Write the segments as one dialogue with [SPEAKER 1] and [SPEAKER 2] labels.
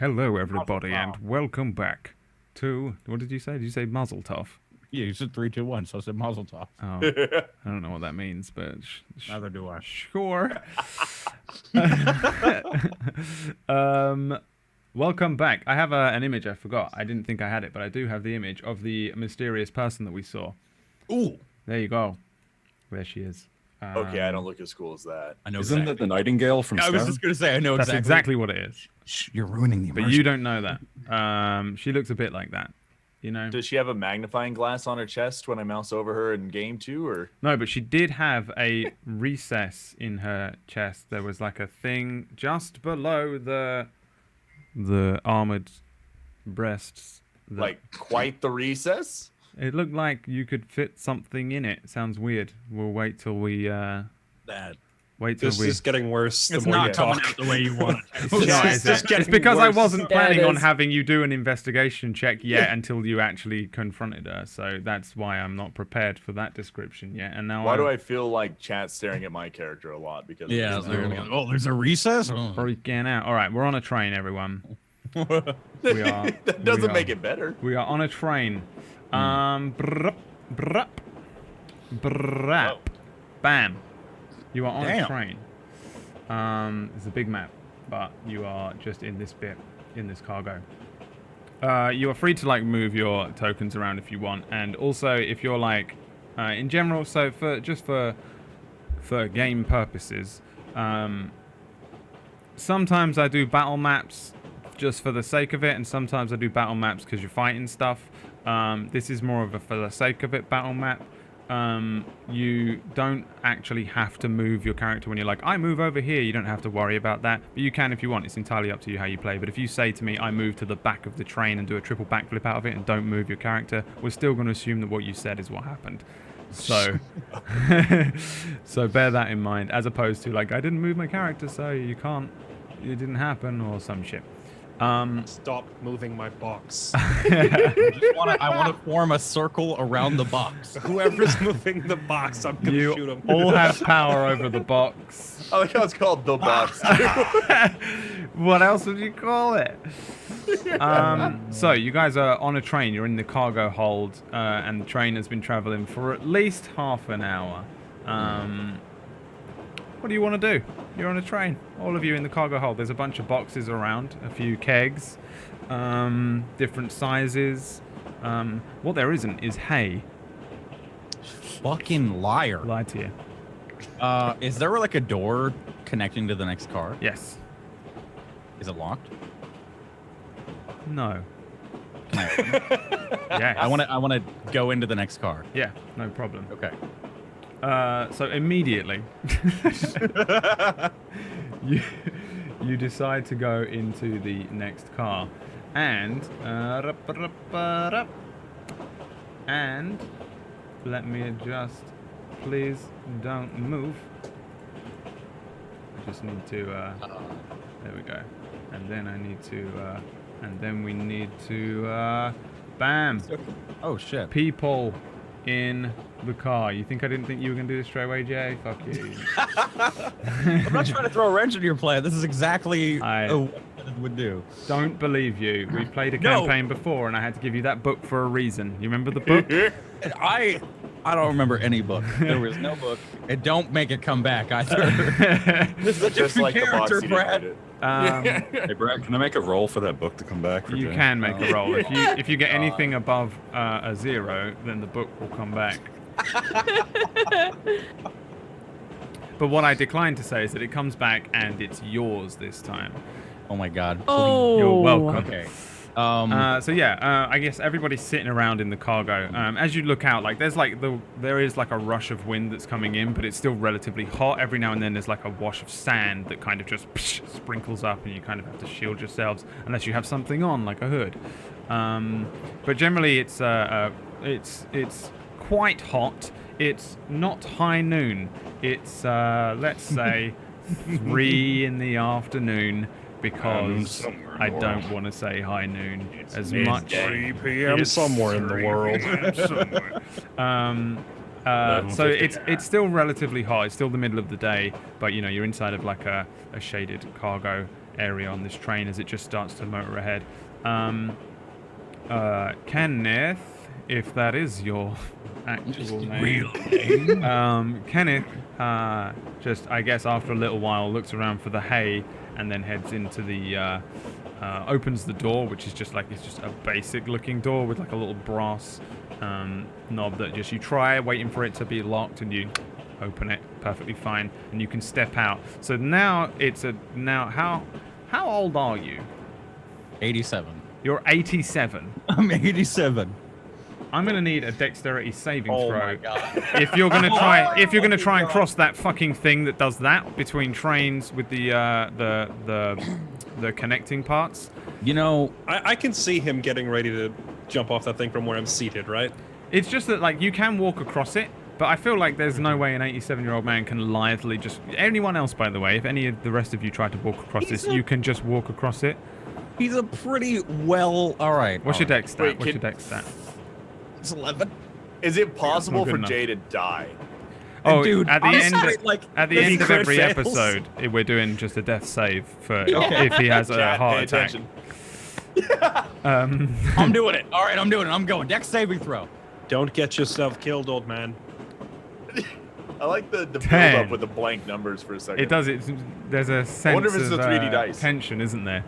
[SPEAKER 1] Hello, everybody, and welcome back to... What did you say? Did you say Mazel Tov?
[SPEAKER 2] Yeah, you said 3, 2, 1, so I said Mazel Tov.
[SPEAKER 1] Oh, I don't know what that means, but...
[SPEAKER 2] Neither do I.
[SPEAKER 1] Sure. Welcome back. I have an image I forgot. I didn't think I had it, but I do have the image of the mysterious person that we saw.
[SPEAKER 2] Ooh.
[SPEAKER 1] There you go. There she is.
[SPEAKER 3] Okay, I don't look as cool as that.
[SPEAKER 2] I know
[SPEAKER 4] Isn't
[SPEAKER 2] exactly.
[SPEAKER 4] that the Nightingale from
[SPEAKER 2] I was just going to say, I know
[SPEAKER 1] That's exactly what it is.
[SPEAKER 4] Shh, you're ruining the immersion.
[SPEAKER 1] But you don't know that. She looks a bit like that. You know?
[SPEAKER 3] Does she have a magnifying glass on her chest when I mouse over her in game 2, or?
[SPEAKER 1] No, but she did have a recess in her chest. There was like a thing just below the armored breasts.
[SPEAKER 3] Like quite the recess?
[SPEAKER 1] It looked like you could fit something in it. Sounds weird. We'll wait till we wait till
[SPEAKER 5] This
[SPEAKER 1] we.
[SPEAKER 5] is getting worse.
[SPEAKER 2] It's
[SPEAKER 5] the more
[SPEAKER 2] not
[SPEAKER 5] you
[SPEAKER 2] coming
[SPEAKER 5] talk.
[SPEAKER 2] out the way you want it.
[SPEAKER 1] It's not, is it? It's because I wasn't
[SPEAKER 6] Yeah, it
[SPEAKER 1] planning on
[SPEAKER 6] is.
[SPEAKER 1] having you do an investigation check yet until you actually confronted her. So that's why I'm not prepared for that description yet. And now
[SPEAKER 3] Why do I feel like chat's staring at my character a lot? Because
[SPEAKER 2] Yeah,
[SPEAKER 3] of
[SPEAKER 2] they're
[SPEAKER 3] this?
[SPEAKER 2] gonna be like, oh, there's a recess? Oh.
[SPEAKER 1] freaking out? All right, we're on a train, everyone. We are.
[SPEAKER 3] That doesn't
[SPEAKER 1] we
[SPEAKER 3] make
[SPEAKER 1] are-
[SPEAKER 3] it better.
[SPEAKER 1] We are on a train. Brup, brup, brup. Bam. You are on a
[SPEAKER 2] Damn.
[SPEAKER 1] train. It's a big map, but you are just in this bit, in this cargo. You are free to like move your tokens around if you want, and also if you're like, in general. So for game purposes, sometimes I do battle maps just for the sake of it, and sometimes I do battle maps because you're fighting stuff. This is more of a for the sake of it battle map. You don't actually have to move your character when you're like, I move over here. You don't have to worry about that, but you can if you want. It's entirely up to you how you play. But if you say to me, I move to the back of the train and do a triple backflip out of it and don't move your character, we're still going to assume that what you said is what happened. So, so bear that in mind, as opposed to like, I didn't move my character, so you can't, it didn't happen, or some shit.
[SPEAKER 5] Stop moving my box.
[SPEAKER 2] I want to form a circle around the box.
[SPEAKER 5] Whoever's moving the box, I'm gonna shoot
[SPEAKER 1] You
[SPEAKER 5] him.
[SPEAKER 1] all have power over the box.
[SPEAKER 3] I like how it's called the box.
[SPEAKER 1] What else would you call it? So you guys are on a train. You're in the cargo hold, and the train has been traveling for at least half an hour. What do you want to do? You're on a train. All of you in the cargo hold. There's a bunch of boxes around, a few kegs, different sizes. What there isn't is hay.
[SPEAKER 2] Fucking liar.
[SPEAKER 1] Lie to you.
[SPEAKER 2] Is there like a door connecting to the next car?
[SPEAKER 1] Yes.
[SPEAKER 2] Is it locked?
[SPEAKER 1] No.
[SPEAKER 2] Can I,
[SPEAKER 1] Yes.
[SPEAKER 2] I want to go into the next car.
[SPEAKER 1] Yeah, no problem.
[SPEAKER 2] Okay.
[SPEAKER 1] So immediately, you decide to go into the next car, and let me adjust. Please don't move. I just need to. There we go. And then I need to. And then we need to. Bam.
[SPEAKER 2] Oh shit.
[SPEAKER 1] People in the car. You think I didn't think you were going to do this straight away, Jay? Fuck you.
[SPEAKER 2] I'm not trying to throw a wrench into your plan. This is exactly
[SPEAKER 1] I-
[SPEAKER 2] what it would do.
[SPEAKER 1] Don't believe you. We've played a
[SPEAKER 2] No.
[SPEAKER 1] campaign before, and I had to give you that book for a reason. You remember the book?
[SPEAKER 2] I don't remember any book. There was no book. And don't make it come back either. This is a
[SPEAKER 3] Just
[SPEAKER 2] different
[SPEAKER 3] like the box,
[SPEAKER 2] character,
[SPEAKER 3] you didn't
[SPEAKER 2] Brad.
[SPEAKER 3] read it.
[SPEAKER 4] Hey, Brad, can I make a roll for that book to come back? For
[SPEAKER 1] You
[SPEAKER 4] Jay?
[SPEAKER 1] can make a roll. If you get anything above a 0, then the book will come back. But what I decline to say is that it comes back and it's yours this time.
[SPEAKER 2] Oh my god.
[SPEAKER 6] Oh.
[SPEAKER 1] You're welcome.
[SPEAKER 2] Okay.
[SPEAKER 1] So yeah, I guess everybody's sitting around in the cargo. As you look out, like there is like a rush of wind that's coming in, but it's still relatively hot. Every now and then there's like a wash of sand that kind of just sprinkles up, and you kind of have to shield yourselves unless you have something on, like a hood. But generally, it's quite hot. It's not high noon. It's let's say 3 in the afternoon. Because
[SPEAKER 4] somewhere in
[SPEAKER 1] I
[SPEAKER 4] the
[SPEAKER 1] don't
[SPEAKER 4] world.
[SPEAKER 1] want to say high noon as
[SPEAKER 5] It's
[SPEAKER 1] much.
[SPEAKER 5] 3 p.m. somewhere in the world.
[SPEAKER 1] So it's still relatively hot. It's still the middle of the day, but you know you're inside of like a shaded cargo area on this train as it just starts to motor ahead. Kenneth, if that is your actual name. Kenneth, just, I guess after a little while, looks around for the hay and then heads into the, opens the door, which is just like, it's just a basic looking door with like a little brass knob that just you try waiting for it to be locked and you open it perfectly fine and you can step out. So now how old are you?
[SPEAKER 2] 87.
[SPEAKER 1] You're 87.
[SPEAKER 2] I'm 87.
[SPEAKER 1] I'm gonna need a dexterity saving
[SPEAKER 2] Oh
[SPEAKER 1] throw.
[SPEAKER 2] my god.
[SPEAKER 1] If you're gonna try and cross that fucking thing that does that between trains with the connecting parts.
[SPEAKER 2] You know,
[SPEAKER 5] I can see him getting ready to jump off that thing from where I'm seated, right?
[SPEAKER 1] It's just that like you can walk across it, but I feel like there's no way an 87-year-old man can lithely just. Anyone else, by the way, if any of the rest of you try to walk across this, you can just walk across it.
[SPEAKER 2] he's a pretty well. All right.
[SPEAKER 1] What's your dex stat?
[SPEAKER 3] Wait,
[SPEAKER 1] What's your dex stat?
[SPEAKER 2] It's 11.
[SPEAKER 3] Is it possible
[SPEAKER 1] good
[SPEAKER 3] for
[SPEAKER 1] enough.
[SPEAKER 3] Jay to die?
[SPEAKER 1] Oh,
[SPEAKER 2] dude,
[SPEAKER 1] at the
[SPEAKER 2] I'm
[SPEAKER 1] end,
[SPEAKER 2] sorry, like,
[SPEAKER 1] at the
[SPEAKER 5] if he
[SPEAKER 1] end of
[SPEAKER 5] crit
[SPEAKER 1] every
[SPEAKER 5] fails.
[SPEAKER 1] episode, we're doing just a death save for
[SPEAKER 2] Okay.
[SPEAKER 1] if he has a
[SPEAKER 3] Chat,
[SPEAKER 1] heart
[SPEAKER 3] pay
[SPEAKER 1] attack.
[SPEAKER 3] attention.
[SPEAKER 2] I'm doing it. All right, I'm doing it. I'm going. Dex saving throw.
[SPEAKER 5] Don't get yourself killed, old man.
[SPEAKER 3] I like the build
[SPEAKER 1] 10.
[SPEAKER 3] up with the blank numbers for a second.
[SPEAKER 1] It does. There's a sense
[SPEAKER 3] wonder if it's
[SPEAKER 1] of
[SPEAKER 3] the 3D dice.
[SPEAKER 1] tension, isn't there?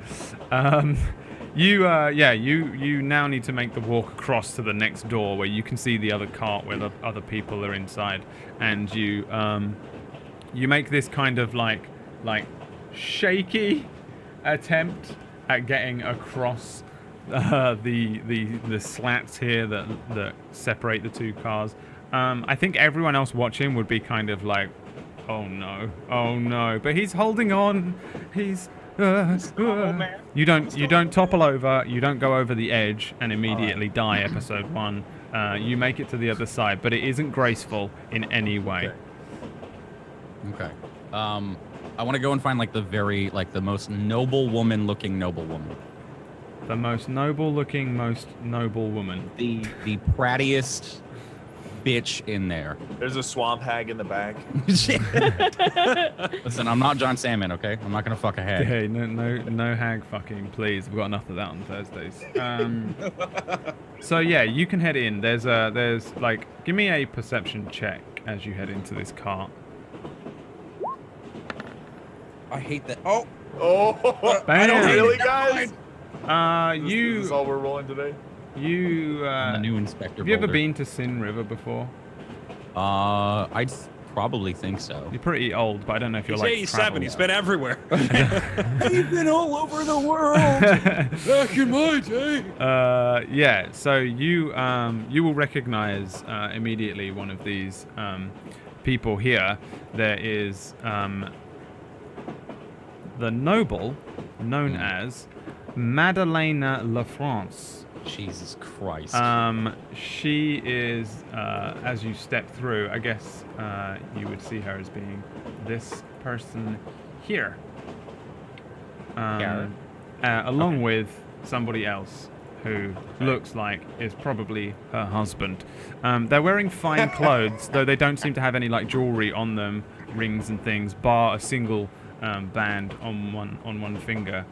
[SPEAKER 1] You now need to make the walk across to the next door where you can see the other cart where the other people are inside, and you make this kind of like shaky attempt at getting across the slats here that separate the two cars. I think everyone else watching would be kind of like, oh no, but he's holding on. He's you don't topple over, you don't go over the edge and immediately die. Episode 1, you make it to the other side, but it isn't graceful in any way.
[SPEAKER 2] Okay. I want to go and find like the most noble woman.
[SPEAKER 1] The most noble looking, most noble woman.
[SPEAKER 2] The prattiest bitch in there.
[SPEAKER 3] There's a swamp hag in the back.
[SPEAKER 2] Listen, I'm not John Salmon, okay? I'm not gonna fuck a hag.
[SPEAKER 1] Hey, no hag fucking, please. We've got enough of that on Thursdays. So yeah, you can head in. There's like, give me a perception check as you head into this cart.
[SPEAKER 2] I hate that. Oh,
[SPEAKER 3] Oh,
[SPEAKER 1] Bam.
[SPEAKER 3] really, guys? Is
[SPEAKER 1] You
[SPEAKER 3] this all we're rolling today?
[SPEAKER 2] I'm the new inspector.
[SPEAKER 1] have you ever
[SPEAKER 2] Boulder.
[SPEAKER 1] been to Sin River before?
[SPEAKER 2] I'd probably think so.
[SPEAKER 1] You're pretty old, but I don't know if you're
[SPEAKER 5] He's
[SPEAKER 1] like
[SPEAKER 5] 87.
[SPEAKER 1] traveled.
[SPEAKER 5] He's been everywhere.
[SPEAKER 2] I've been all over the world. Back in my day.
[SPEAKER 1] Yeah, so you will recognize immediately one of these people here. There is the noble known as Madalena La France.
[SPEAKER 2] Jesus Christ.
[SPEAKER 1] She is, as you step through, I guess you would see her as being this person here. Along with somebody else who looks like is probably her husband. They're wearing fine clothes, though they don't seem to have any like jewelry on them, rings and things, bar a single band on one finger.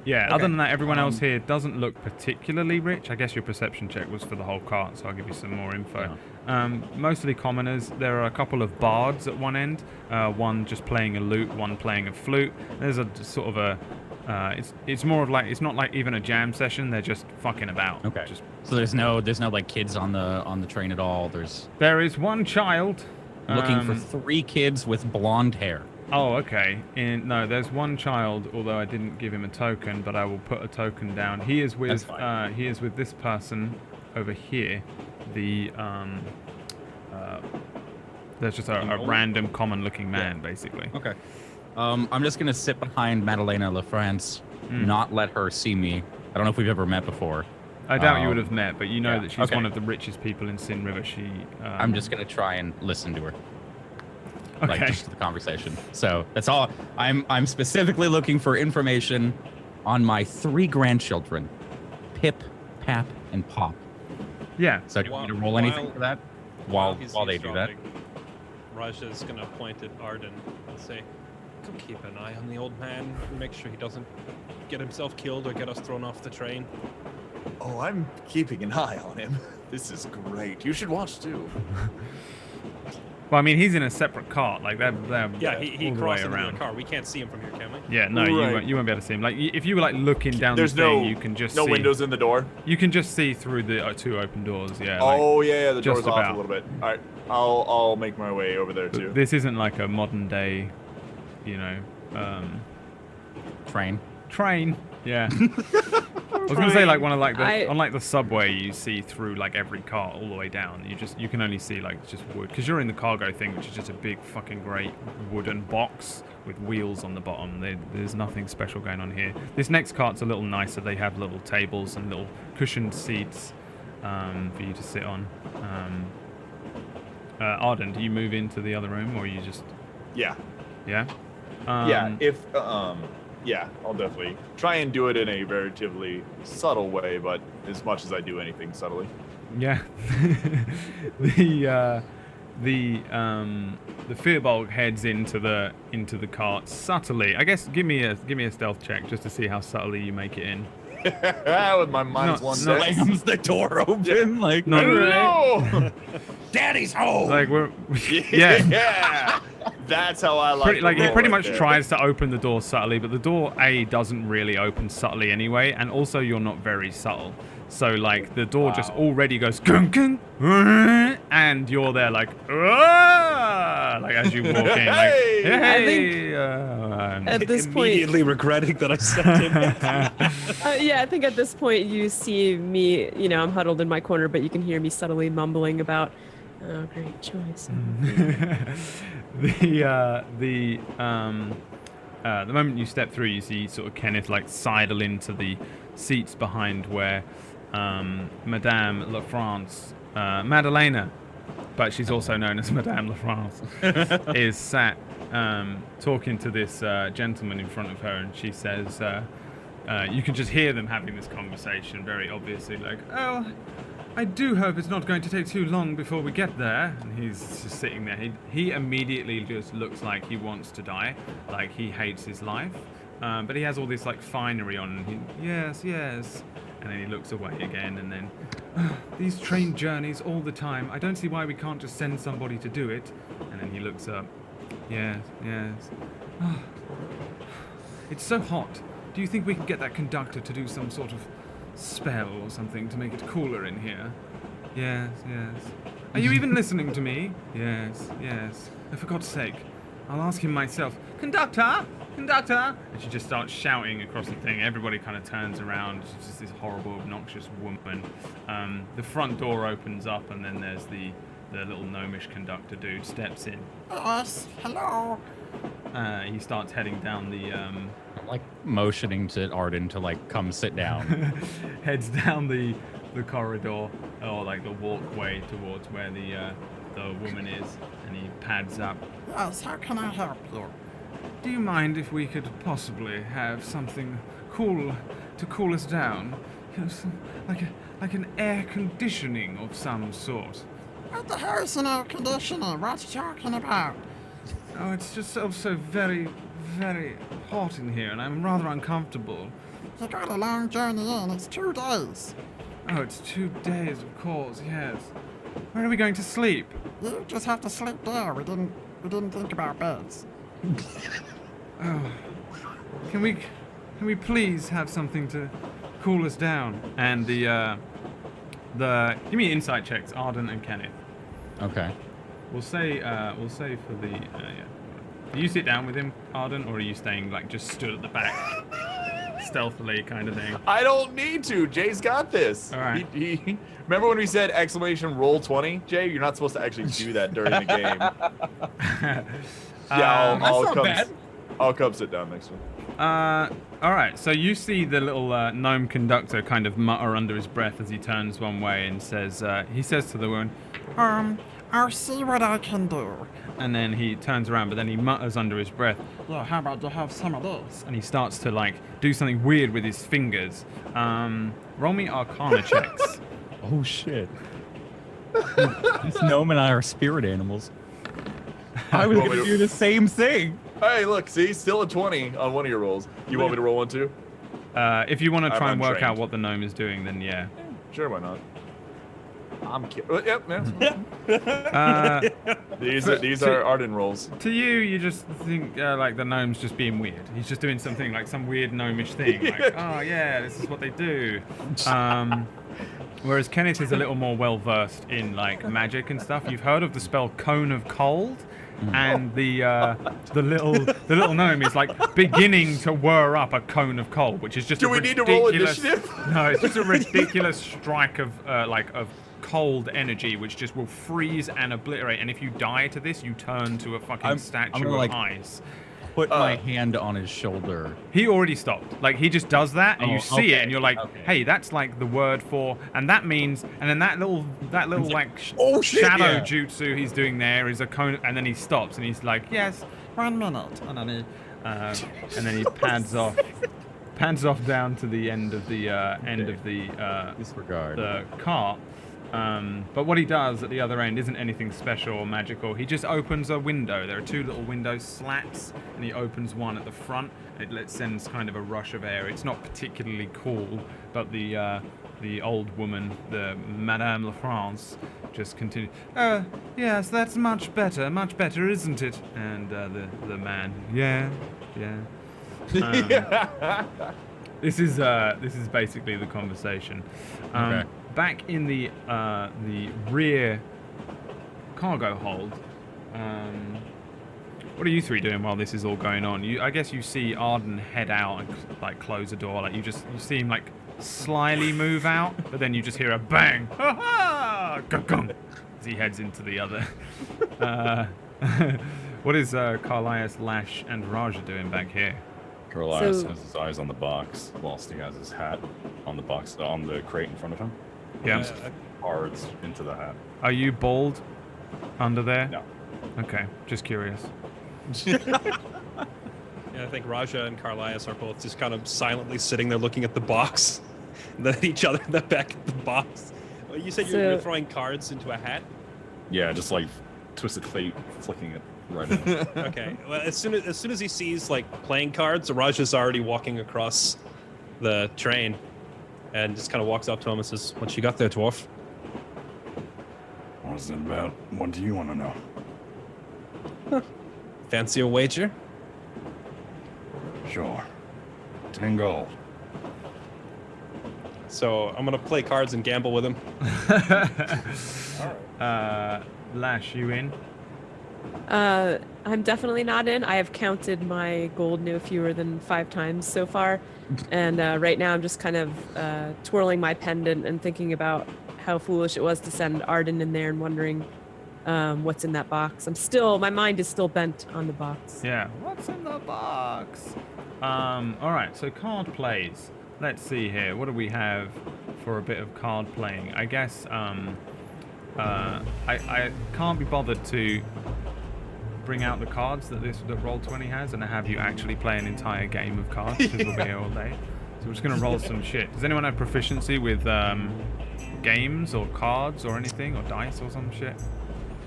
[SPEAKER 1] Yeah,
[SPEAKER 2] Okay.
[SPEAKER 1] other than that, everyone else here doesn't look particularly rich. I guess your perception check was for the whole cart, so I'll give you some more info. Mostly commoners. There are a couple of bards at one end, one just playing a lute, one playing a flute. There's a sort of a, it's more of like, it's not like even a jam session, they're just fucking about.
[SPEAKER 2] Okay.
[SPEAKER 1] Just,
[SPEAKER 2] So there's no like kids on the train at all.
[SPEAKER 1] there is one child.
[SPEAKER 2] Looking for 3 kids with blonde hair.
[SPEAKER 1] Oh, okay. No, there's one child, although I didn't give him a token, but I will put a token down. He is with
[SPEAKER 2] That's fine.
[SPEAKER 1] this person over here. The there's just a random common-looking man, basically.
[SPEAKER 2] Okay. I'm just gonna sit behind Madalena La France, not let her see me. I don't know if we've ever met before.
[SPEAKER 1] I doubt you would have met, but you know
[SPEAKER 2] yeah,
[SPEAKER 1] that she's
[SPEAKER 2] okay.
[SPEAKER 1] one of the richest people in Sin River.
[SPEAKER 2] I'm just gonna try and listen to her.
[SPEAKER 1] okay.
[SPEAKER 2] Like just the conversation. So that's all. I'm specifically looking for information on my 3 grandchildren, Pip, Pap, and Pop.
[SPEAKER 1] Yeah.
[SPEAKER 2] So do you want me to roll anything for that? While
[SPEAKER 5] he's
[SPEAKER 2] they do that.
[SPEAKER 5] eavesdropping, Raja is going to point at Arden and say, Come keep an eye on the old man and make sure he doesn't get himself killed or get us thrown off the train.
[SPEAKER 3] Oh, I'm keeping an eye on him. This is great. You should watch too.
[SPEAKER 1] Well, I mean, he's in a separate cart. Like they're
[SPEAKER 5] Yeah, he
[SPEAKER 1] all the way
[SPEAKER 5] crossed into
[SPEAKER 1] around.
[SPEAKER 5] the car. We can't see him from here, can we?
[SPEAKER 1] Yeah, no,
[SPEAKER 3] Right.
[SPEAKER 1] you won't be able to see him. Like if you were like looking down
[SPEAKER 3] There's
[SPEAKER 1] the thing,
[SPEAKER 3] no
[SPEAKER 1] you can just
[SPEAKER 3] no
[SPEAKER 1] see,
[SPEAKER 3] windows in the door.
[SPEAKER 1] You can just see through the 2 open doors. Yeah. Like,
[SPEAKER 3] Oh yeah, the
[SPEAKER 1] just
[SPEAKER 3] door's off
[SPEAKER 1] about.
[SPEAKER 3] a little bit. All right, I'll make my way over there too.
[SPEAKER 1] this isn't like a modern day, you know, train. Yeah. I was gonna say like one of like on like the subway, you see through like every car all the way down. You can only see like just wood because you're in the cargo thing, which is just a big fucking great wooden box with wheels on the bottom. There's nothing special going on here. This next cart's a little nicer. They have little tables and little cushioned seats for you to sit on. Arden, do you move into the other room or you just?
[SPEAKER 3] Yeah.
[SPEAKER 1] Yeah.
[SPEAKER 3] Yeah, I'll definitely try and do it in a relatively subtle way, but as much as I do anything subtly.
[SPEAKER 1] Yeah. the Fearbulk heads into the cart subtly. I guess give me a stealth check just to see how subtly you make it in.
[SPEAKER 3] With my minus one dex.
[SPEAKER 2] Slams the door open like
[SPEAKER 3] No!
[SPEAKER 2] Daddy's home.
[SPEAKER 1] Like we're
[SPEAKER 3] Yeah. That's how I like.
[SPEAKER 1] Like he
[SPEAKER 3] roll
[SPEAKER 1] pretty
[SPEAKER 3] right
[SPEAKER 1] much
[SPEAKER 3] there.
[SPEAKER 1] tries to open the door subtly, but the door doesn't really open subtly anyway, and also you're not very subtle. So like the door just already goes gung, gung, and you're there like like as you walk in, like hey.
[SPEAKER 6] At this point,
[SPEAKER 5] Immediately regretting that I sent him.
[SPEAKER 6] yeah, I think at this point you see me. You know, I'm huddled in my corner, but you can hear me subtly mumbling about, "Oh, great choice."
[SPEAKER 1] The moment you step through, you see sort of Kenneth like sidle into the seats behind where Madame La France, Madalena, but she's also known as Madame La France, is sat talking to this gentleman in front of her, and she says, you can just hear them having this conversation very obviously, like, oh, I do hope it's not going to take too long before we get there. And he's just sitting there. He immediately just looks like he wants to die, like he hates his life. But he has all this like finery on, and yes, and then he looks away again, and then these train journeys all the time. I don't see why we can't just send somebody to do it. And then he looks up. Yes. It's so hot. Do you think we can get that conductor to do some sort of spell or something to make it cooler in here? Yes. Are you even listening to me? Yes. Oh, for God's sake. I'll ask him myself. Conductor! And she just starts shouting across the thing. Everybody kind of turns around. She's just this horrible, obnoxious woman. The front door opens up, and then there's the little gnomish conductor dude steps in.
[SPEAKER 7] Yes, hello.
[SPEAKER 1] He starts heading down the...
[SPEAKER 2] I'm like motioning to Arden to like come sit down.
[SPEAKER 1] heads down the corridor, or like the walkway towards where the woman is, and he pads up.
[SPEAKER 7] Yes, how can I help you?
[SPEAKER 1] Do you mind if we could possibly have something cool to cool us down? You know, like an air conditioning of some sort.
[SPEAKER 7] What the hell is an air conditioner? What you talking about?
[SPEAKER 1] Oh, it's just so very, very hot in here, and I'm rather uncomfortable.
[SPEAKER 7] You got a long journey in. It's 2 days.
[SPEAKER 1] Oh, it's 2 days, of course, yes. Where are we going to sleep?
[SPEAKER 7] You just have to sleep there. We didn't think about beds.
[SPEAKER 1] Oh, can we please have something to cool us down? And give me insight checks, Arden and Kenneth.
[SPEAKER 2] Okay.
[SPEAKER 1] We'll say for the Do you sit down with him, Arden, or are you staying like just stood at the back, stealthily kind of thing?
[SPEAKER 3] I don't need to. Jay's got this.
[SPEAKER 1] All right.
[SPEAKER 3] He remember when we said exclamation roll 20? Jay, you're not supposed to actually do that during the game. Yeah, I'll come sit down next to him.
[SPEAKER 1] All right. So you see the little gnome conductor kind of mutter under his breath as he turns one way and says, he says to the woman,
[SPEAKER 7] I'll see what I can do.
[SPEAKER 1] and then he turns around, but then he mutters under his breath,
[SPEAKER 7] Yeah, how about you have some of this?
[SPEAKER 1] and he starts to like do something weird with his fingers. Roll me Arcana checks.
[SPEAKER 2] Oh shit. This gnome and I are spirit animals. I was gonna do the same thing.
[SPEAKER 3] Hey, look, see, still a 20 on one of your rolls. You want me to roll one too?
[SPEAKER 1] If you want to
[SPEAKER 3] I'm
[SPEAKER 1] try and work out
[SPEAKER 3] untrained.
[SPEAKER 1] what the gnome is doing, then yeah.
[SPEAKER 3] Sure, why not? I'm kidding. Yep,
[SPEAKER 1] Uh,
[SPEAKER 3] these are Arden rolls.
[SPEAKER 1] to you just think like the gnome's just being weird. He's just doing something like some weird gnomish thing. Like, oh yeah, this is what they do. Whereas Kenneth is a little more well versed in like magic and stuff. You've heard of the spell Cone of Cold, and the little gnome is like beginning to whir up a cone of cold, which is just
[SPEAKER 3] Do
[SPEAKER 1] a
[SPEAKER 3] we need
[SPEAKER 1] ridiculous.
[SPEAKER 3] to roll initiative?
[SPEAKER 1] No, it's just a ridiculous strike of cold energy, which just will freeze and obliterate. And if you die to this, you turn to a fucking statue
[SPEAKER 2] gonna,
[SPEAKER 1] of
[SPEAKER 2] like,
[SPEAKER 1] ice.
[SPEAKER 2] Put my hand on his shoulder.
[SPEAKER 1] He already stopped. Like, he just does that, and you see
[SPEAKER 2] okay,
[SPEAKER 1] it, and you're like,
[SPEAKER 2] okay.
[SPEAKER 1] hey, that's like the word for, and that means, and then that little like
[SPEAKER 3] oh, shit,
[SPEAKER 1] shadow
[SPEAKER 3] yeah.
[SPEAKER 1] jutsu he's doing there is a cone, and then he stops, and he's like, yes, 1 minute, and then he pads off down to the end of the
[SPEAKER 2] Disregard.
[SPEAKER 1] the cart. But what he does at the other end isn't anything special or magical. He just opens a window. There are 2 little window slats, and he opens one at the front. It sends kind of a rush of air. It's not particularly cool, but the old woman, the Madame La France, just continues. Yes, that's much better, isn't it? And the man, yeah. This is basically the conversation.
[SPEAKER 2] Okay.
[SPEAKER 1] Back in the rear cargo hold, what are you 3 doing while this is all going on? I guess you see Arden head out and like close a door. Like you see him like slyly move out, but then you just hear a bang, ha ha, gong, as he heads into the other. What is Carlias, Lash, and Raja doing back here?
[SPEAKER 4] Carlias
[SPEAKER 6] So-
[SPEAKER 4] has his eyes on the box, whilst he has his hat on the box, on the crate in front of him.
[SPEAKER 1] Yeah.
[SPEAKER 4] Cards into the hat.
[SPEAKER 1] Are you bald under there?
[SPEAKER 4] No.
[SPEAKER 1] Okay, just curious.
[SPEAKER 5] Yeah, I think Raja and Carlias are both just kind of silently sitting there looking at the box, and then at each other in the back of the box. Well, you said you're
[SPEAKER 6] So-
[SPEAKER 5] throwing cards into a hat?
[SPEAKER 4] Yeah, just like twisted fate, flicking it right in.
[SPEAKER 5] Okay. Well, as soon as he sees like playing cards, Raja's already walking across the train, and just kind of walks up to him and says, "What you got there, dwarf?"
[SPEAKER 4] What is it about? What do you want to know?
[SPEAKER 5] Fancy a wager?
[SPEAKER 4] Sure. 10 gold.
[SPEAKER 5] So I'm gonna play cards and gamble with him.
[SPEAKER 1] Lash, you in?
[SPEAKER 6] I'm definitely not in. I have counted my gold no fewer than 5 times so far. And right now I'm just kind of twirling my pendant and thinking about how foolish it was to send Arden in there and wondering what's in that box. My mind is still bent on the box.
[SPEAKER 1] Yeah. What's in the box? All right. So card plays. Let's see here. What do we have for a bit of card playing? I guess I can't be bothered to bring out the cards that Roll20 has and have you actually play an entire game of cards because we'll be here all day. So we're just gonna roll some shit. Does anyone have proficiency with games or cards or anything or dice or some shit?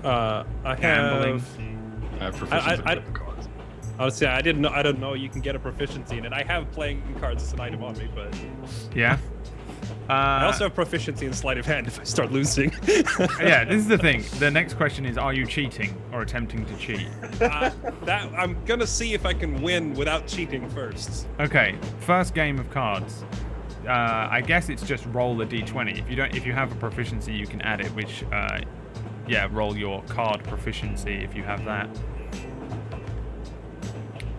[SPEAKER 5] I
[SPEAKER 1] Gambling.
[SPEAKER 5] have.
[SPEAKER 4] I have proficiency
[SPEAKER 5] I-
[SPEAKER 4] with the cards.
[SPEAKER 5] Honestly, I don't know you can get a proficiency in it. I have playing cards as an item on me, but
[SPEAKER 1] Yeah.
[SPEAKER 5] I also have proficiency in sleight of hand if I start losing.
[SPEAKER 1] Yeah, this is the thing. The next question is, are you cheating or attempting to cheat?
[SPEAKER 5] That I'm gonna see if I can win without cheating first.
[SPEAKER 1] Okay, first game of cards. I guess it's just roll a d20. If you have a proficiency, you can add it. Which, roll your card proficiency if you have that.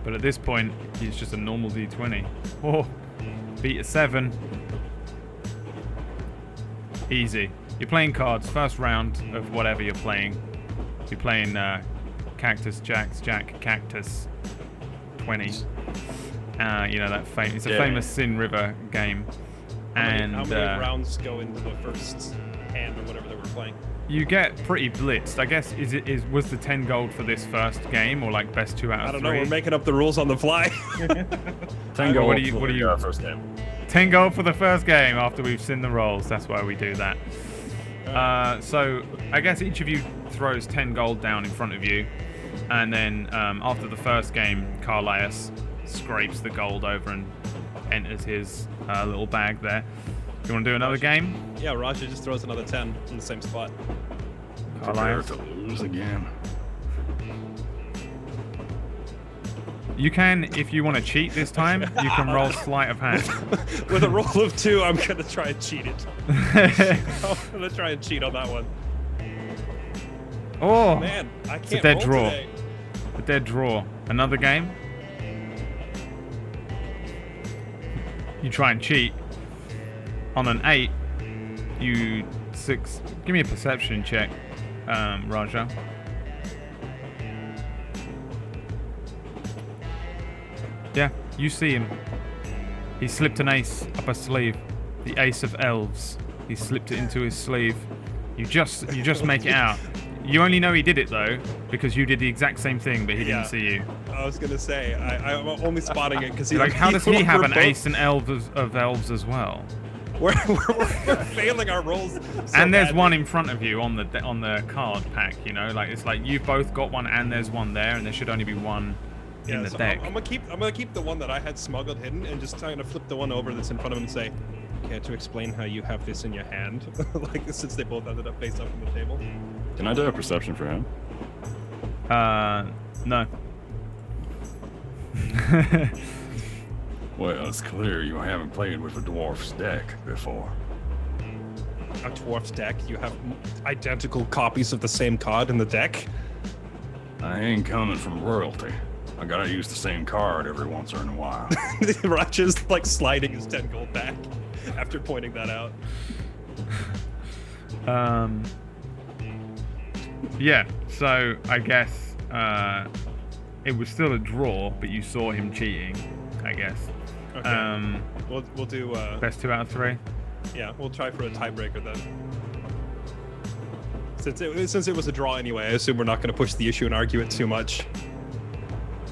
[SPEAKER 1] But at this point, it's just a normal d20. Oh, beat a 7. Easy. You're playing cards. First round of whatever you're playing. You're playing Cactus, Jack, Cactus, 20. It's a famous Sin River game.
[SPEAKER 5] How
[SPEAKER 1] And
[SPEAKER 5] many rounds go into the first hand or whatever they were playing?
[SPEAKER 1] you get pretty blitzed. I guess was the 10 gold for this first game or like best 2 out of 3?
[SPEAKER 5] I don't know. We're making up the rules on the fly.
[SPEAKER 4] 10 gold
[SPEAKER 1] what do you-
[SPEAKER 4] for
[SPEAKER 1] what do
[SPEAKER 4] the,
[SPEAKER 1] you-
[SPEAKER 4] first game.
[SPEAKER 1] 10 gold for the first game after we've seen the rolls. That's why we do that. So I guess each of you throws 10 gold down in front of you. And then after the first game, Carlias scrapes the gold over and enters his little bag there. Do you want to do another game?
[SPEAKER 5] Yeah, Roger just throws another 10 in the same spot.
[SPEAKER 4] Prepare
[SPEAKER 1] Carlias?
[SPEAKER 4] to lose again.
[SPEAKER 1] You can, if you want to cheat this time, you can roll sleight of hand.
[SPEAKER 5] With a roll of 2, I'm gonna try and cheat it. I'm gonna try and cheat on that one.
[SPEAKER 1] Oh,
[SPEAKER 5] Man, I can't
[SPEAKER 1] it's a dead
[SPEAKER 5] roll
[SPEAKER 1] draw.
[SPEAKER 5] today.
[SPEAKER 1] A dead draw. Another game. You try and cheat. On an 8, you 6. Give me a perception check, Raja. Yeah, you see him. He slipped an ace up his sleeve. The ace of elves. He slipped it into his sleeve. You just make it out. You only know he did it though because you did the exact same thing, but he
[SPEAKER 5] Yeah.
[SPEAKER 1] didn't see you.
[SPEAKER 5] I was gonna say, I'm only spotting it because
[SPEAKER 1] You're like, how does he have an ace and elves of elves as well?
[SPEAKER 5] We're failing our rolls. So
[SPEAKER 1] And there's
[SPEAKER 5] badly.
[SPEAKER 1] one in front of you on the card pack. You know, like it's like you've both got one, and there's one there, and there should only be one in the
[SPEAKER 5] so
[SPEAKER 1] deck.
[SPEAKER 5] I'm gonna keep the one that I had smuggled hidden, and just trying to flip the one over that's in front of him and say, "Care to explain how you have this in your hand?" Like since they both ended up face up on the table.
[SPEAKER 4] Can I do a perception for him?
[SPEAKER 1] No.
[SPEAKER 4] Well, it's clear you haven't played with a dwarf's deck before.
[SPEAKER 5] A dwarf's deck. You have identical copies of the same card in the deck.
[SPEAKER 4] I ain't coming from royalty. I gotta use the same card every once in a while.
[SPEAKER 5] Roger's like sliding his 10 gold back after pointing that out.
[SPEAKER 1] Yeah. So I guess it was still a draw, but you saw him cheating. I guess.
[SPEAKER 5] Okay. We'll do.
[SPEAKER 1] Best 2 out of 3.
[SPEAKER 5] Yeah, we'll try for a tiebreaker then. Since it was a draw anyway, I assume we're not going to push the issue and argue it too much.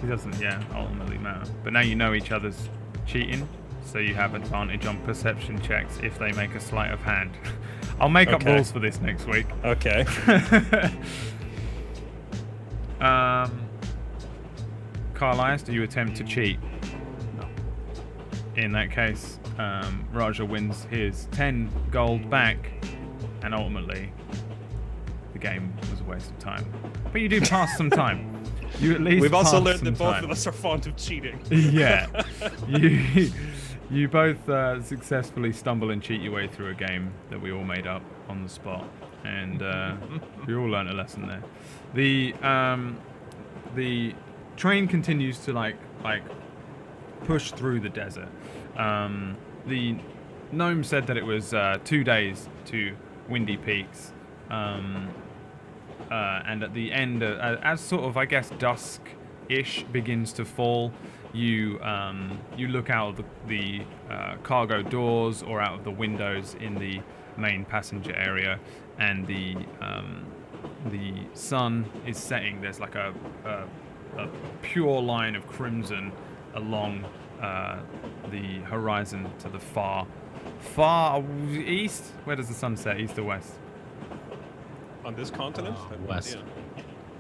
[SPEAKER 1] It doesn't, ultimately matter. But now you know each other's cheating, so you have advantage on perception checks if they make a sleight of hand. I'll make up
[SPEAKER 5] Okay.
[SPEAKER 1] rules for this next week.
[SPEAKER 5] Okay.
[SPEAKER 1] Carlias, do you attempt to cheat? No. In that case, Raja wins his 10 gold back, and ultimately, the game was a waste of time. But you do pass some time. You at least
[SPEAKER 5] We've also
[SPEAKER 1] pass
[SPEAKER 5] learned
[SPEAKER 1] some
[SPEAKER 5] that both
[SPEAKER 1] time.
[SPEAKER 5] of us are fond of cheating.
[SPEAKER 1] Yeah. You both successfully stumble and cheat your way through a game that we all made up on the spot, and we all learned a lesson there. The train continues to like push through the desert. The gnome said that it was 2 days to Windy Peaks, and at the end, as sort of I guess dusk-ish begins to fall, you look out of the cargo doors or out of the windows in the main passenger area, and the sun is setting. There's like a pure line of crimson along the horizon to the far east. Where does the sun set? East or west?
[SPEAKER 5] On this continent?
[SPEAKER 2] West.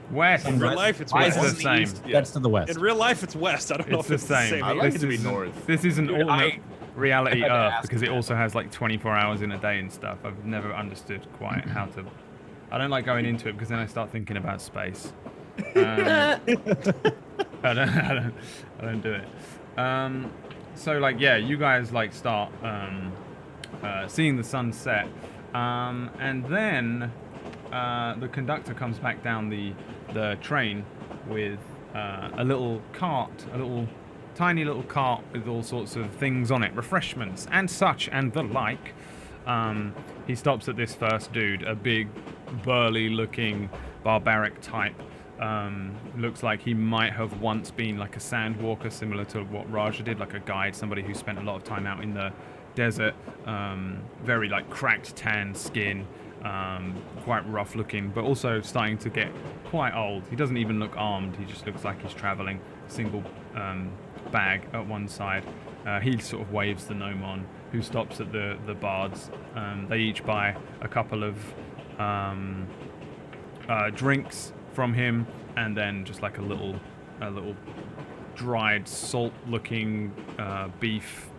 [SPEAKER 1] West.
[SPEAKER 5] In real life, it's
[SPEAKER 1] It's
[SPEAKER 5] west.
[SPEAKER 1] the same.
[SPEAKER 2] That's to the west.
[SPEAKER 5] In real life, it's west. I don't know
[SPEAKER 1] It's
[SPEAKER 5] if
[SPEAKER 1] the
[SPEAKER 5] it's
[SPEAKER 1] same.
[SPEAKER 3] I
[SPEAKER 5] either.
[SPEAKER 3] like it to be north.
[SPEAKER 1] This is an
[SPEAKER 2] Dude,
[SPEAKER 1] alternate reality
[SPEAKER 2] I had to
[SPEAKER 1] Earth
[SPEAKER 2] ask
[SPEAKER 1] because it
[SPEAKER 2] that.
[SPEAKER 1] also has like 24 hours in a day and stuff. I've never understood quite how to. I don't like going into it because then I start thinking about space. I don't do it. So like yeah, you guys like start seeing the sun set, and then the conductor comes back down the train with a little cart, tiny little cart with all sorts of things on it, refreshments and such and the like. He stops at this first dude, a big, burly-looking, barbaric type. Looks like he might have once been like a sandwalker, similar to what Raja did, like a guide, somebody who spent a lot of time out in the desert. Very like cracked tan skin, quite rough looking, but also starting to get quite old. He doesn't even look armed. He just looks like he's traveling. Single bag at one side. He sort of waves the gnome on, who stops at the bards. They each buy a couple of drinks from him, and then just like a little dried salt-looking beef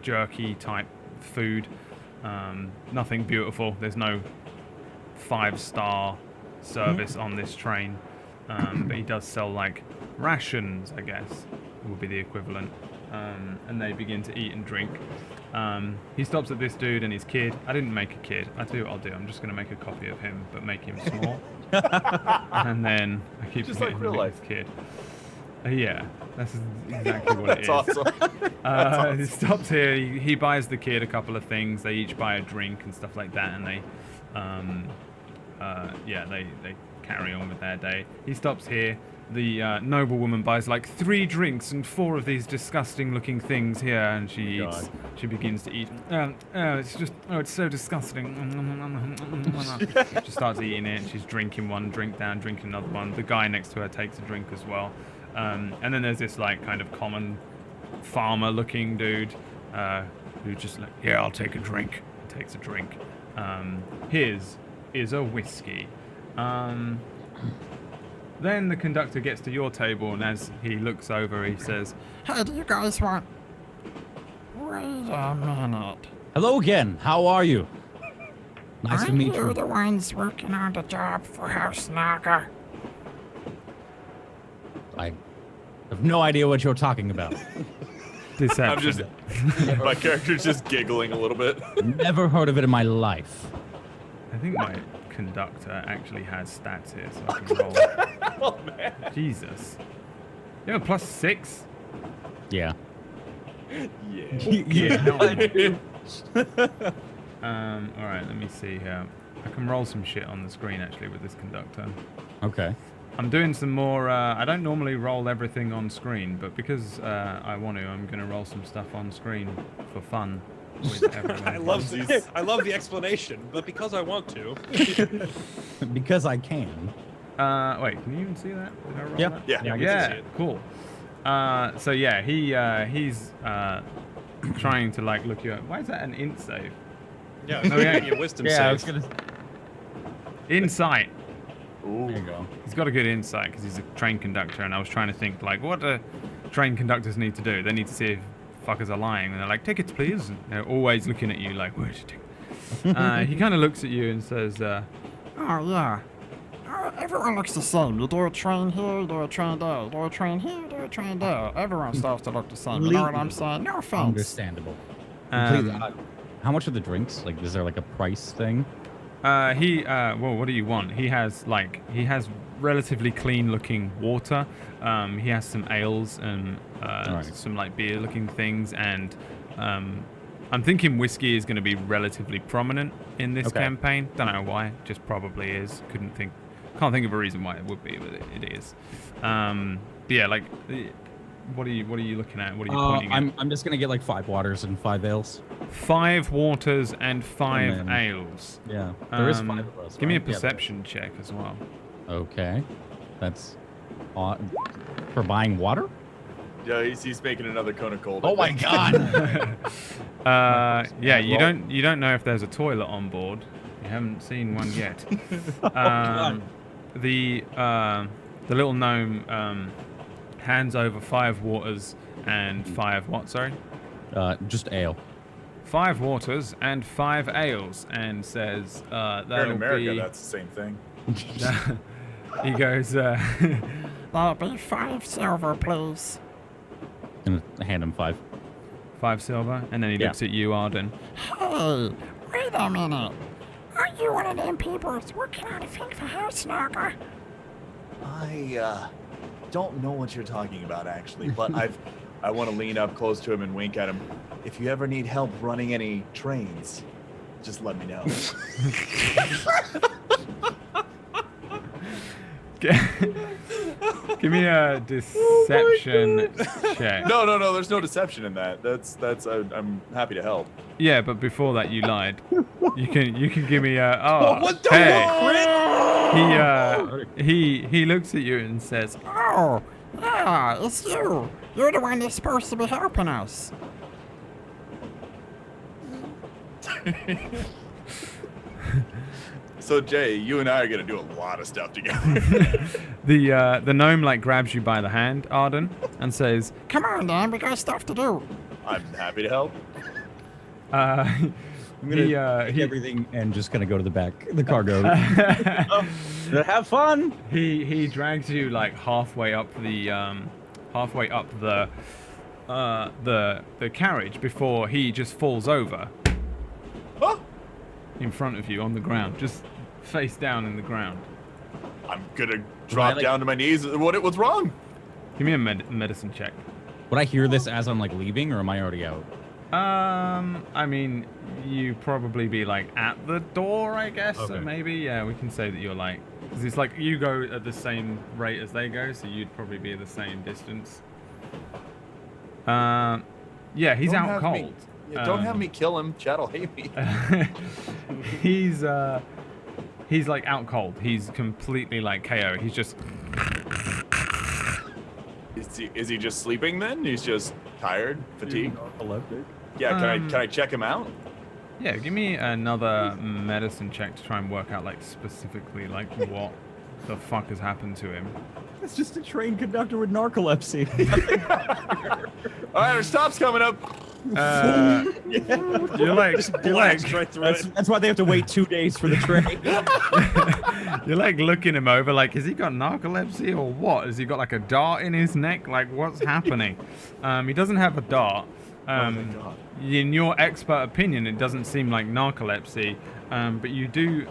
[SPEAKER 1] jerky type food. Nothing beautiful. There's no 5-star service on this train, but he does sell like rations, I guess would be the equivalent. And they begin to eat and drink. He stops at this dude and his kid. I didn't make a kid. I tell you what I'll do. I'm just going to make a copy of him, but make him small. And then I keep
[SPEAKER 3] Just
[SPEAKER 1] forgetting
[SPEAKER 3] like real
[SPEAKER 1] to make
[SPEAKER 3] life.
[SPEAKER 1] his kid. Yeah, that's exactly what it is.
[SPEAKER 3] That's awesome.
[SPEAKER 1] He stops here. He buys the kid a couple of things. They each buy a drink and stuff like that, and they carry on with their day. He stops here. The noblewoman buys like 3 drinks and 4 of these disgusting-looking things here, and she eats.
[SPEAKER 2] God.
[SPEAKER 1] She begins to eat. It's so disgusting. She starts eating it. She's drinking one drink down, drinking another one. The guy next to her takes a drink as well. And then there's this like kind of common farmer-looking dude who just like, yeah, I'll take a drink. Takes a drink. His is a whiskey. Then the conductor gets to your table, and as he looks over, he says,
[SPEAKER 7] Hey, do you guys want... Wait a minute.
[SPEAKER 2] Hello again. How are you? Nice to
[SPEAKER 7] Aren't
[SPEAKER 2] meet
[SPEAKER 7] you
[SPEAKER 2] you.
[SPEAKER 7] the ones working on the job for House Naga?
[SPEAKER 2] I have no idea what you're talking about.
[SPEAKER 1] deception.
[SPEAKER 3] I'm just my character's just giggling a little bit.
[SPEAKER 2] Never heard of it in my life.
[SPEAKER 1] I think my conductor actually has stats here, so I can roll.
[SPEAKER 3] Oh man.
[SPEAKER 1] Jesus. You have a +6?
[SPEAKER 2] Yeah.
[SPEAKER 3] Yeah.
[SPEAKER 1] Yeah. Alright, let me see here. I can roll some shit on the screen actually with this conductor.
[SPEAKER 2] Okay.
[SPEAKER 1] I'm doing some more, I don't normally roll everything on screen, but because I want to, I'm going to roll some stuff on screen for fun with everyone.
[SPEAKER 5] I love the explanation, but because I want to.
[SPEAKER 2] Because I can.
[SPEAKER 1] Wait, can you even see that? Did I roll
[SPEAKER 2] Yeah.
[SPEAKER 1] that?
[SPEAKER 3] Yeah.
[SPEAKER 5] Yeah, we can see it.
[SPEAKER 1] Cool. So yeah, he's trying to like look you up. Why is that an int save?
[SPEAKER 5] Yeah,
[SPEAKER 1] Oh, yeah.
[SPEAKER 5] your wisdom
[SPEAKER 2] Yeah, I
[SPEAKER 5] save.
[SPEAKER 2] was gonna.
[SPEAKER 1] Insight.
[SPEAKER 3] Ooh.
[SPEAKER 2] There you go.
[SPEAKER 1] He's got a good insight because he's a train conductor, and I was trying to think like, what do train conductors need to do? They need to see if fuckers are lying, and they're like, tickets please. And they're always looking at you like, where's your ticket? He kind of looks at you and says,
[SPEAKER 7] Oh, yeah. Everyone looks the same. You do a train here, you do a train there. You do a train here, you do a train there. Everyone starts to look the same. You know what I'm saying? No offense.
[SPEAKER 2] Understandable. Completely. How much are the drinks? Like, is there like a price thing?
[SPEAKER 1] well, what do you want? He has relatively clean looking water. He has some ales and
[SPEAKER 2] Alright.
[SPEAKER 1] some like beer looking things, and I'm thinking whiskey is going to be relatively prominent in this
[SPEAKER 2] Okay.
[SPEAKER 1] campaign. Don't know why, just probably is. Can't think of a reason why it would be, but it is. But yeah, like, what are you looking at? What are you pointing at?
[SPEAKER 2] I'm just gonna get like 5 waters and 5 ales.
[SPEAKER 1] 5 waters and 5
[SPEAKER 2] man.
[SPEAKER 1] ales.
[SPEAKER 2] Yeah. There is 5 of us.
[SPEAKER 1] Give me a
[SPEAKER 2] right? Yeah,
[SPEAKER 1] perception check as well.
[SPEAKER 2] okay. That's odd. For buying water?
[SPEAKER 3] Yeah, he's making another cone of cold.
[SPEAKER 2] Oh my god.
[SPEAKER 1] Yeah, you
[SPEAKER 2] Roll.
[SPEAKER 1] don't know if there's a toilet on board. You haven't seen one yet. The little gnome hands over 5 waters and 5 what? Sorry,
[SPEAKER 2] Just ale.
[SPEAKER 1] 5 waters and 5 ales, and says
[SPEAKER 3] Here in
[SPEAKER 1] that'll
[SPEAKER 3] America,
[SPEAKER 1] be.
[SPEAKER 3] that's the same thing.
[SPEAKER 1] He goes.
[SPEAKER 7] That'll be 5 silver, please.
[SPEAKER 2] Gonna hand him 5.
[SPEAKER 1] 5 silver, and then he
[SPEAKER 2] Yeah.
[SPEAKER 1] looks at you, Arden.
[SPEAKER 7] Hey, wait a minute. Aren't you one of them people that's working on a thing for House Naga?
[SPEAKER 3] I don't know what you're talking about actually, but I want to lean up close to him and wink at him. If you ever need help running any trains, just let me know.
[SPEAKER 1] Give me a deception check.
[SPEAKER 3] No, there's no deception in that. I'm happy to help.
[SPEAKER 1] Yeah, but before that you lied. You can give me a
[SPEAKER 5] What the
[SPEAKER 1] he looks at you and says,
[SPEAKER 7] Oh, yeah, it's you. You're the one that's supposed to be helping us.
[SPEAKER 3] So Jay, you and I are gonna do a lot of stuff together.
[SPEAKER 1] The gnome like grabs you by the hand, Arden, and says,
[SPEAKER 7] Come on, Dan, we got stuff to do.
[SPEAKER 3] I'm happy to help.
[SPEAKER 2] I'm gonna take everything and just gonna go to the back, the cargo. Have fun.
[SPEAKER 1] he drags you like halfway up the carriage before he just falls over
[SPEAKER 3] Oh,
[SPEAKER 1] in front of you on the ground, just face down in the ground.
[SPEAKER 3] I'm gonna drop down to my knees. What's wrong?
[SPEAKER 1] Give me a medicine check.
[SPEAKER 2] Would I hear this as I'm like leaving, or am I already out?
[SPEAKER 1] I mean, you probably be like at the door, I guess. So
[SPEAKER 2] Okay.
[SPEAKER 1] maybe, yeah, we can say that you're like, because it's like you go at the same rate as they go, so you'd probably be at the same distance. Yeah, he's
[SPEAKER 3] Don't
[SPEAKER 1] out
[SPEAKER 3] have me-
[SPEAKER 1] cold.
[SPEAKER 3] Yeah, don't have me kill him. Chad'll hate me.
[SPEAKER 1] He's like out cold. He's completely like KO. He's just
[SPEAKER 3] Is he just sleeping then? He's just tired, fatigued.
[SPEAKER 2] Epileptic?
[SPEAKER 3] Yeah, can I check him out?
[SPEAKER 1] yeah. Give me another medicine check to try and work out like specifically like what the fuck has happened to him.
[SPEAKER 2] It's just a train conductor with narcolepsy.
[SPEAKER 3] All right, our stop's coming up.
[SPEAKER 1] You're like
[SPEAKER 5] Straight through it.
[SPEAKER 2] That's why they have to wait 2 days for the train.
[SPEAKER 1] you're like looking him over like, has he got narcolepsy or what? Has he got like a dart in his neck? Like what's happening? He doesn't have a dart.
[SPEAKER 3] thank God.
[SPEAKER 1] In your expert opinion, it doesn't seem like narcolepsy, but you do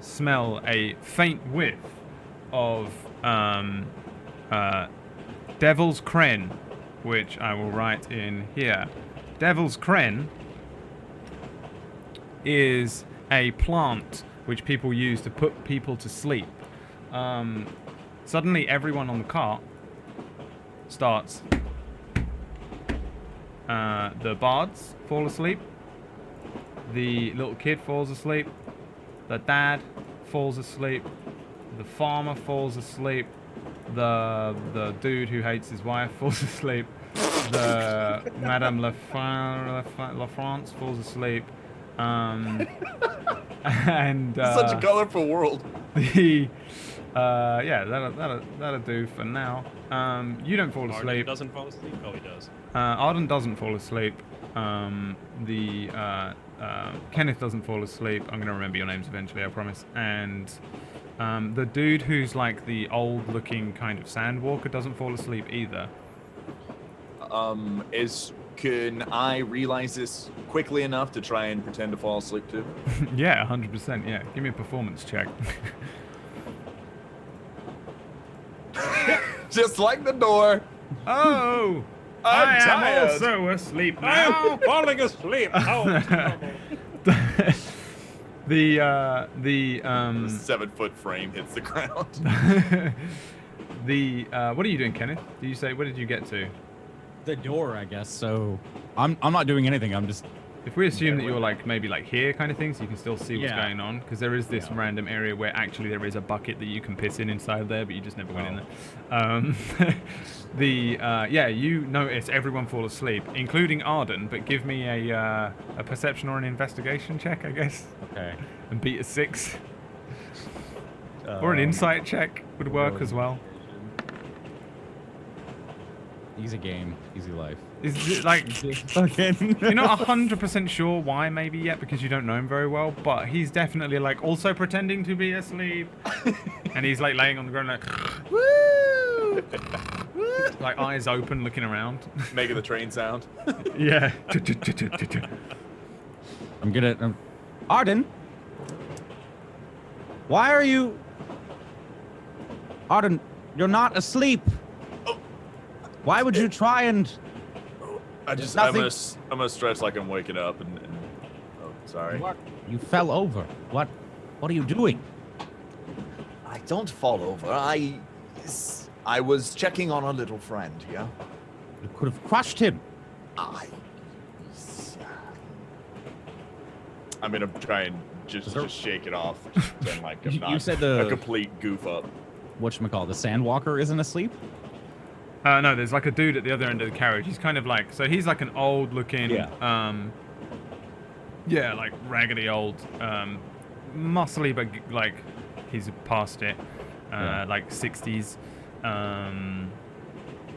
[SPEAKER 1] smell a faint whiff of devil's cren, which I will write in here. Devil's cren is a plant which people use to put people to sleep. Suddenly, everyone on the cart starts. The bards fall asleep. The little kid falls asleep. The dad falls asleep. The farmer falls asleep. The dude who hates his wife falls asleep. The Madame La France falls asleep. And
[SPEAKER 3] Such a colorful world.
[SPEAKER 1] the yeah, that'll do for now. You don't fall
[SPEAKER 5] Arden
[SPEAKER 1] asleep.
[SPEAKER 5] doesn't fall asleep? Oh, he does.
[SPEAKER 1] Arden doesn't fall asleep. Kenneth doesn't fall asleep. I'm gonna remember your names eventually, I promise. And the dude who's like the old-looking kind of sandwalker doesn't fall asleep either.
[SPEAKER 3] Can I realize this quickly enough to try and pretend to fall asleep too?
[SPEAKER 1] Yeah, 100%. Yeah, give me a performance check.
[SPEAKER 3] Just like the door.
[SPEAKER 1] Oh,
[SPEAKER 3] I'm
[SPEAKER 1] I am
[SPEAKER 3] tired.
[SPEAKER 1] also asleep now.
[SPEAKER 5] I'm falling asleep. Oh, terrible.
[SPEAKER 1] The
[SPEAKER 3] 7-foot frame hits the ground.
[SPEAKER 1] what are you doing, Kenneth? Did you say, what did you get to?
[SPEAKER 2] The door, I guess. So I'm not doing anything. I'm just.
[SPEAKER 1] If we assume that you're like maybe like here kind of thing, so you can still see what's
[SPEAKER 2] Yeah.
[SPEAKER 1] going on, because there is this
[SPEAKER 2] Yeah.
[SPEAKER 1] random area where actually there is a bucket that you can piss in inside there, but you just never went in there. Yeah, you notice everyone fall asleep, including Arden, but give me a perception or an investigation check, I guess,
[SPEAKER 2] Okay.
[SPEAKER 1] and beat a 6, or an insight check would work as well.
[SPEAKER 2] Easy game, easy life.
[SPEAKER 1] Is it like
[SPEAKER 2] Fucking.
[SPEAKER 1] you're not 100% sure why maybe yet because you don't know him very well, but he's definitely like also pretending to be asleep, and he's like laying on the ground like woo, woo, like eyes open, looking around.
[SPEAKER 3] Making the train sound.
[SPEAKER 1] Yeah.
[SPEAKER 2] I'm gonna. Arden, why are you? Arden, you're not asleep. Why would you try and?
[SPEAKER 3] I'm
[SPEAKER 2] Nothing.
[SPEAKER 3] gonna stretch like I'm waking up and oh, sorry.
[SPEAKER 2] What? You fell over. What are you doing?
[SPEAKER 3] I don't fall over. I was checking on a little friend, yeah?
[SPEAKER 2] You could have crushed him.
[SPEAKER 3] I'm gonna try and just shake it off. Pretend like I'm
[SPEAKER 2] You
[SPEAKER 3] not
[SPEAKER 2] said
[SPEAKER 3] a complete goof up.
[SPEAKER 2] Whatchamacallit, the Sandwalker isn't asleep?
[SPEAKER 1] No, there's like a dude at the other end of the carriage. He's kind of like, so he's like an old looking,
[SPEAKER 2] Yeah.
[SPEAKER 1] yeah, like raggedy old muscly, but like he's past it,
[SPEAKER 2] Yeah.
[SPEAKER 1] like 60s.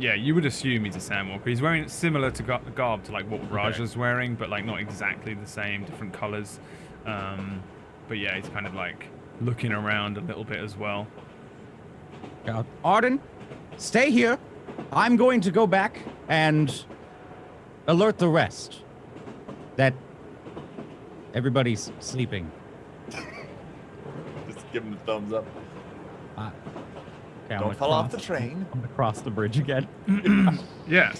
[SPEAKER 1] Yeah, you would assume he's a Sandwalker. He's wearing similar to garb to like what Raja's wearing, but like not exactly the same, different colors. But yeah, he's kind of like looking around a little bit as well.
[SPEAKER 2] Arden, stay here. I'm going to go back and alert the rest that everybody's sleeping.
[SPEAKER 3] Just give him the thumbs up.
[SPEAKER 2] Okay, I'm
[SPEAKER 3] Don't
[SPEAKER 2] gonna
[SPEAKER 3] fall off
[SPEAKER 2] cross-
[SPEAKER 3] the train.
[SPEAKER 2] I'm gonna cross the bridge again.
[SPEAKER 1] Yeah.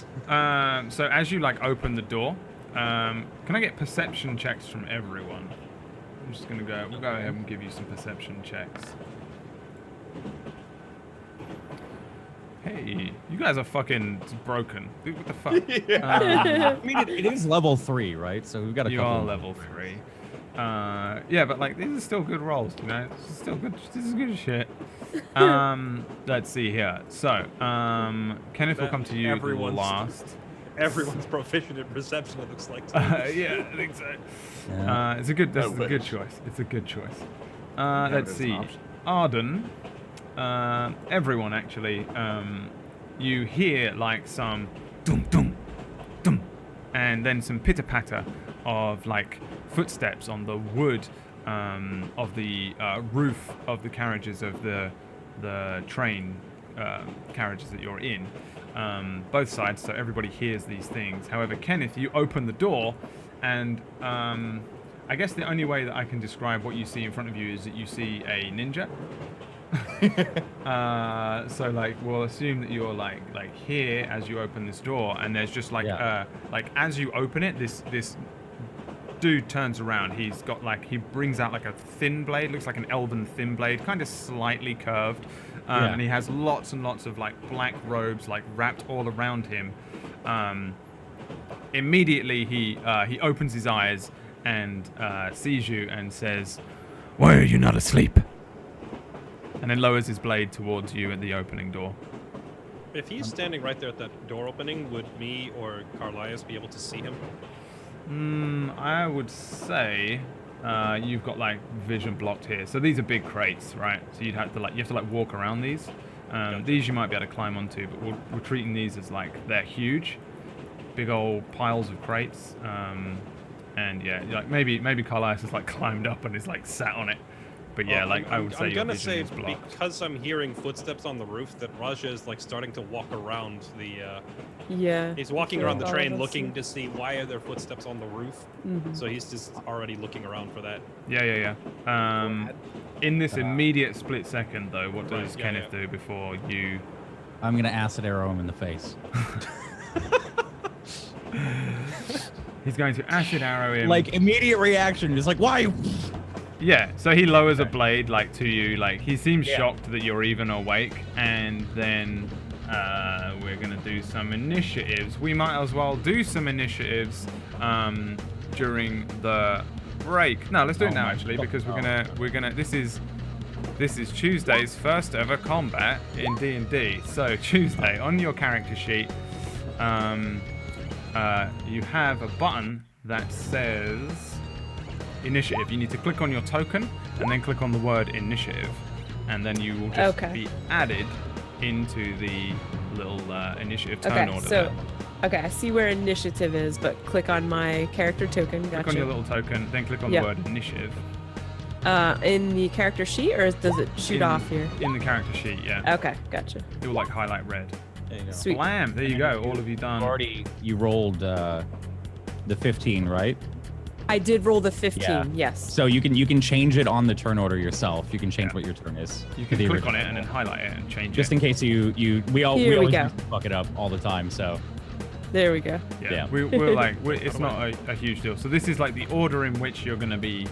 [SPEAKER 1] So as you like open the door, can I get perception checks from everyone? I'm just gonna go. We'll go ahead and give you some perception checks. Hey, you guys are fucking broken. Dude, what the fuck?
[SPEAKER 2] I mean, it is level 3, right? So we've got a
[SPEAKER 1] You
[SPEAKER 2] couple.
[SPEAKER 1] are level 3. Yeah, but like these are still good rolls, you know. This is still good. This is good shit. Let's see here. So, Kenneth will come to you
[SPEAKER 5] Everyone's-
[SPEAKER 1] last.
[SPEAKER 5] Everyone's proficient in perception, it looks like.
[SPEAKER 1] Yeah, I think so.
[SPEAKER 2] Yeah.
[SPEAKER 1] It's a good. This
[SPEAKER 3] I
[SPEAKER 1] is a good
[SPEAKER 3] wish.
[SPEAKER 1] choice. It's a good choice.
[SPEAKER 3] Yeah,
[SPEAKER 1] Let's
[SPEAKER 3] there's an
[SPEAKER 1] see.
[SPEAKER 3] option.
[SPEAKER 1] Arden. Everyone actually. You hear like some dum dum dum, and then some pitter patter of like footsteps on the wood of the roof of the carriages of the train carriages that you're in. Both sides, so everybody hears these things. However, Kenneth, you open the door, and I guess the only way that I can describe what you see in front of you is that you see a ninja. So like we'll assume that you're like here as you open this door, and there's just like
[SPEAKER 2] Yeah.
[SPEAKER 1] like as you open it, this dude turns around. He's got like, he brings out like a thin blade, looks like an elven thin blade, kind of slightly curved,
[SPEAKER 2] Yeah.
[SPEAKER 1] and he has lots and lots of like black robes like wrapped all around him. Immediately he opens his eyes and sees you and says, "Why are you not asleep?" And then lowers his blade towards you at the opening door.
[SPEAKER 5] If he's standing right there at that door opening, would me or Carlias be able to see him?
[SPEAKER 1] I would say you've got like vision blocked here. So these are big crates, right? So you have to like walk around these. These you might be able to climb onto, but we're treating these as like they're huge, big old piles of crates. And yeah, like maybe Carlias has like climbed up and is like sat on it. But yeah,
[SPEAKER 5] Well,
[SPEAKER 1] like I would say
[SPEAKER 5] I'm
[SPEAKER 1] your
[SPEAKER 5] gonna
[SPEAKER 1] vision
[SPEAKER 5] say
[SPEAKER 1] is blocked.
[SPEAKER 5] because I'm hearing footsteps on the roof that Raja is like starting to walk around the.
[SPEAKER 6] Yeah.
[SPEAKER 5] He's walking
[SPEAKER 6] I feel
[SPEAKER 5] around the
[SPEAKER 6] like all
[SPEAKER 5] train
[SPEAKER 6] of us
[SPEAKER 5] looking
[SPEAKER 6] are-
[SPEAKER 5] to see why are there footsteps on the roof.
[SPEAKER 6] Mhm.
[SPEAKER 5] So he's just already looking around for that.
[SPEAKER 1] Yeah. In this immediate split second, though, what does
[SPEAKER 5] Right, yeah,
[SPEAKER 1] Kenneth
[SPEAKER 5] yeah.
[SPEAKER 1] do before you?
[SPEAKER 2] I'm gonna acid arrow him in the face.
[SPEAKER 1] He's going to acid arrow him.
[SPEAKER 2] Like immediate reaction, just like why?
[SPEAKER 1] Yeah, so he lowers a blade like to you, like he seems
[SPEAKER 2] Yeah.
[SPEAKER 1] shocked that you're even awake, and then we're gonna do some initiatives. We might as well do some initiatives during the break. No, let's do it
[SPEAKER 2] Oh
[SPEAKER 1] now
[SPEAKER 2] my
[SPEAKER 1] actually,
[SPEAKER 2] God.
[SPEAKER 1] because we're gonna this is Tuesday's first ever combat in D&D. So Tuesday on your character sheet, you have a button that says initiative. You need to click on your token and then click on the word initiative, and then you will just
[SPEAKER 6] Okay.
[SPEAKER 1] be added into the little initiative turn
[SPEAKER 6] Okay,
[SPEAKER 1] order.
[SPEAKER 6] so
[SPEAKER 1] there.
[SPEAKER 6] okay, I see where initiative is, but click on my character token.
[SPEAKER 1] Click
[SPEAKER 6] Gotcha.
[SPEAKER 1] on your little token, then click on
[SPEAKER 6] Yep.
[SPEAKER 1] the word initiative.
[SPEAKER 6] In the character sheet, or does it shoot
[SPEAKER 1] in,
[SPEAKER 6] off here?
[SPEAKER 1] in the character sheet. Yeah,
[SPEAKER 6] Okay, gotcha.
[SPEAKER 1] it will like highlight red.
[SPEAKER 2] There you go.
[SPEAKER 6] Sweet.
[SPEAKER 1] Blam! There you go. All of you done.
[SPEAKER 2] You rolled the 15, right?
[SPEAKER 6] I did roll the 15.
[SPEAKER 2] Yeah.
[SPEAKER 6] Yes.
[SPEAKER 2] So you can change it on the turn order yourself. You can change
[SPEAKER 1] Yeah.
[SPEAKER 2] what your turn is.
[SPEAKER 1] You can
[SPEAKER 2] The
[SPEAKER 1] click on
[SPEAKER 2] original.
[SPEAKER 1] it and then highlight it and change
[SPEAKER 2] Just
[SPEAKER 1] it.
[SPEAKER 2] in case we
[SPEAKER 6] Here we
[SPEAKER 2] always
[SPEAKER 6] go.
[SPEAKER 2] used to fuck it up all the time. So
[SPEAKER 6] There we go.
[SPEAKER 1] Yeah,
[SPEAKER 2] Yeah.
[SPEAKER 1] it's not a huge deal. So this is like the order in which you're going to be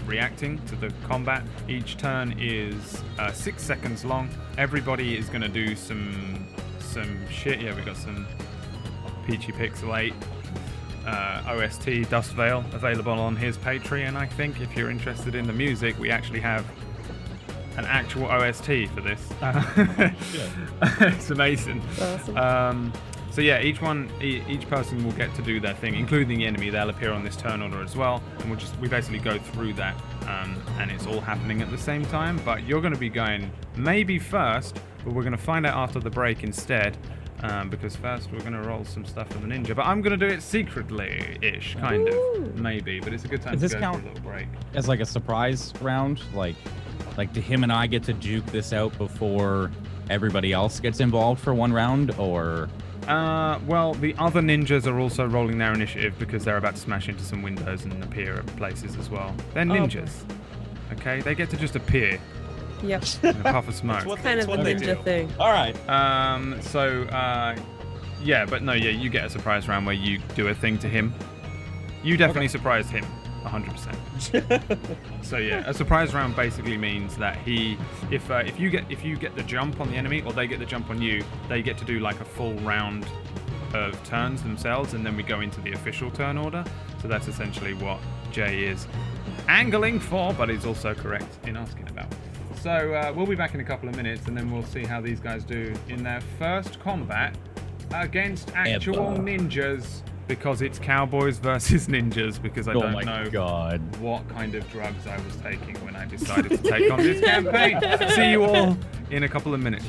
[SPEAKER 1] reacting to the combat. Each turn is 6 seconds long. Everybody is going to do some shit. Yeah, we got some Peachy Pixel 8 OST Dust Veil available on his Patreon. I think if you're interested in the music, we actually have an actual OST for this. It's amazing.
[SPEAKER 6] Awesome.
[SPEAKER 1] So yeah, each person will get to do their thing, including the enemy. They'll appear on this turn order as well, and we basically go through that, and it's all happening at the same time. But you're going to be going maybe first, but we're going to find out after the break instead, because first we're going to roll some stuff for the ninja. But I'm going to do it secretly-ish, kind of, maybe. But it's a good time to go for a little break.
[SPEAKER 2] As like a surprise round, like do him and I get to juke this out before everybody else gets involved for one round, or?
[SPEAKER 1] Well, the other ninjas are also rolling their initiative because they're about to smash into some windows and appear at places as well. They're ninjas. Okay, they get to just appear
[SPEAKER 6] Yep.
[SPEAKER 1] in a puff of smoke.
[SPEAKER 6] Kind of a ninja thing.
[SPEAKER 5] All right.
[SPEAKER 1] Yeah, but no, yeah, you get a surprise round where you do a thing to him. You definitely surprised him, 100%. So yeah, a surprise round basically means that if you get the jump on the enemy or they get the jump on you, they get to do like a full round of turns themselves, and then we go into the official turn order. So that's essentially what Jay is angling for, but he's also correct in asking about. So we'll be back in a couple of minutes, and then we'll see how these guys do in their first combat against actual ninjas. Because it's cowboys versus ninjas, because I don't know what kind of drugs I was taking when I decided to take on this campaign. See you all in a couple of minutes.